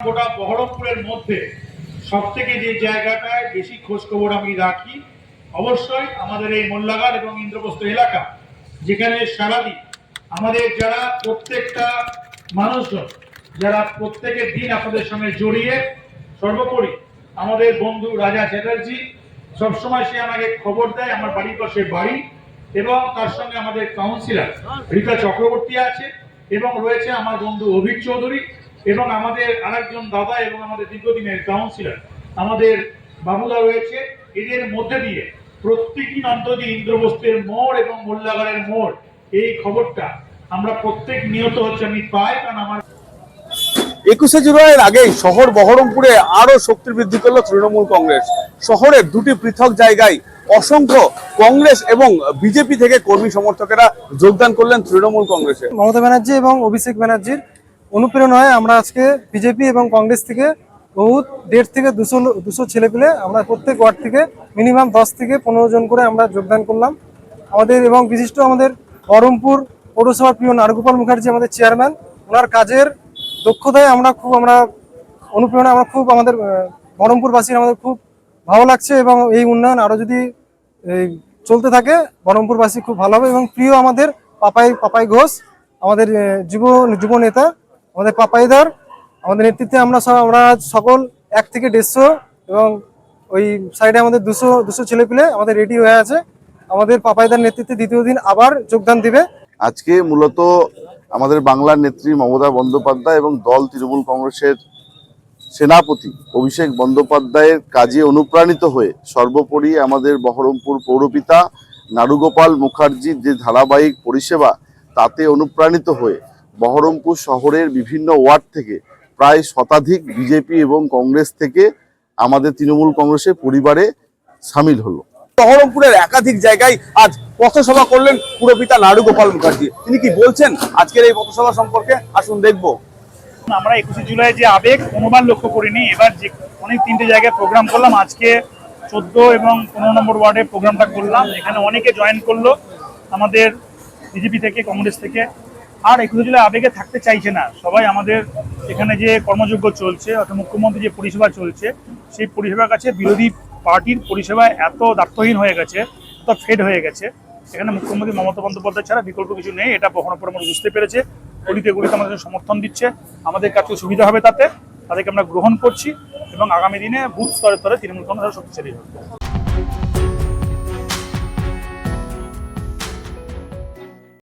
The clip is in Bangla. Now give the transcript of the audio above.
গোটা বহরমপুরের মধ্যে সব থেকে যে জায়গাটায় বেশি খোঁজ খবর আমি রাখি অবশ্যই আমাদের এই মোল্লাঘাট এবং ইন্দ্রপ্রস্থ এলাকা, যেখানে সারাদিন আমাদের যারা প্রত্যেকটা মানুষজন যারা প্রত্যেকের দিন আপনাদের সঙ্গে জড়িয়ে, সর্বোপরি আমাদের বন্ধু রাজা চ্যাটার্জি সবসময় সে আমাকে খবর দেয় আমার বাড়ির পাশে বাড়ি, এবং তার সঙ্গে আমাদের কাউন্সিলর রীতা চক্রবর্তী আছে, এবং রয়েছে আমার বন্ধু অভিক চৌধুরী, এবং আমাদের আরেকজন দাদা এবং আমাদের দীর্ঘদিনের কাউন্সিলর আমাদের বাবুদা রয়েছে। এদের মধ্যে দিয়ে প্রত্যেকদিন অন্তত ইন্দ্রপ্রস্থের মোড় এবং মোল্লাঘাটের মোড় এই খবরটা আমরা প্রত্যেক নিয়ত হচ্ছে আমি পাই, কারণ আমার 21শে জুলাইয়ের আগেই শহর বহরমপুরে আরো শক্তি বৃদ্ধি করলো তৃণমূল কংগ্রেস। শহরের দুটি পৃথক জায়গায় অসংখ্য কংগ্রেস এবং বিজেপি থেকে কর্মী সমর্থকেরা যোগদান করলেন তৃণমূল কংগ্রেসে। মমতা ব্যানার্জি এবং অভিষেক ব্যানার্জির অনুপ্রেরণায় আমরা আজকে বিজেপি এবং কংগ্রেস থেকে বহুত 150 থেকে 200 ছেলে পেলে আমরা প্রত্যেক ওয়ার্ড থেকে মিনিমাম 10 থেকে 15 জন করে আমরা যোগদান করলাম। আমাদের এবং বিশিষ্ট আমাদের বহরমপুর পৌরসভার প্রিয় নারগোপাল মুখার্জি আমাদের চেয়ারম্যান, ওনার কাজের দক্ষতায় আমরা অনুপ্রেরণা আমরা খুব আমাদের বহরমপুরবাসীর আমাদের খুব ভালো লাগছে, এবং এই উন্নয়ন আরো যদি চলতে থাকে বহরমপুরবাসী খুব ভালো হবে। এবং প্রিয় আমাদের পাপাই ঘোষ আমাদের যুব নেতা, আমাদের পাপাইদার আমাদের নেতৃত্বে আমরা সকল 1 থেকে 150 এবং ওই সাইডে আমাদের 200 ছেলে পেলে আমাদের রেডি হয়ে আছে। আমাদের পাপাইদার নেতৃত্বে দ্বিতীয় দিন আবার যোগদান দিবে। আজকে মূলত আমাদের বাংলার নেত্রী মমতা বন্দ্যোপাধ্যায় এবং দল তৃণমূল কংগ্রেসের সেনাপতি অভিষেক বন্দ্যোপাধ্যায়ের কাজে অনুপ্রাণিত হয়ে সর্বোপরি আমাদের বহরমপুর পৌরপিতা নারুগোপাল মুখার্জির যে ধারাবাহিক পরিষেবা তাতে অনুপ্রাণিত হয়ে বহরমপুর শহরের বিভিন্ন ওয়ার্ড থেকে প্রায় শতাধিক বিজেপি এবং কংগ্রেস থেকে আমাদের তৃণমূল কংগ্রেসের পরিবারে সামিল হলো। বহরমপুরের একাধিক জায়গায় আজ পথসভা করলেন পুরপিতা নারুগোপাল মুখার্জি। তিনি কি বলছেন আজকের এই পথসভা সম্পর্কে আসুন দেখবো। আমরা 21শে জুলাই যে আবেগ কোনোবার লক্ষ্য করিনি, এবার যে অনেক 3টে জায়গায় প্রোগ্রাম করলাম, আজকে 14 এবং 15 নম্বর ওয়ার্ডে প্রোগ্রামটা করলাম। এখানে অনেকে জয়েন করলো আমাদের বিজেপি থেকে, কংগ্রেস থেকে। আর 21শে জুলাই আবেগে থাকতে চাইছে না সবাই। আমাদের এখানে যে কর্মযজ্ঞ চলছে অর্থাৎ মুখ্যমন্ত্রী যে পরিষেবা চলছে, সেই পরিষেবার কাছে বিরোধী পার্টির পরিষেবা এত দায়িত্বহীন হয়ে গেছে, এত ফেড হয়ে গেছে। এখানে মুখ্যমন্ত্রী মমতা বন্দ্যোপাধ্যায় ছাড়া বিকল্প কিছু নেই, এটা বহরমপুর আমরা বুঝতে পেরেছে। গলিতে গলিতে আমাদের সমর্থন দিচ্ছে, আমাদের কাছে সুবিধা হবে তাতে, তাদেরকে আমরা গ্রহণ করছি, এবং আগামী দিনে বুথ স্তরে স্তরে তৃণমূল কংগ্রেস শক্তিশালী হবে।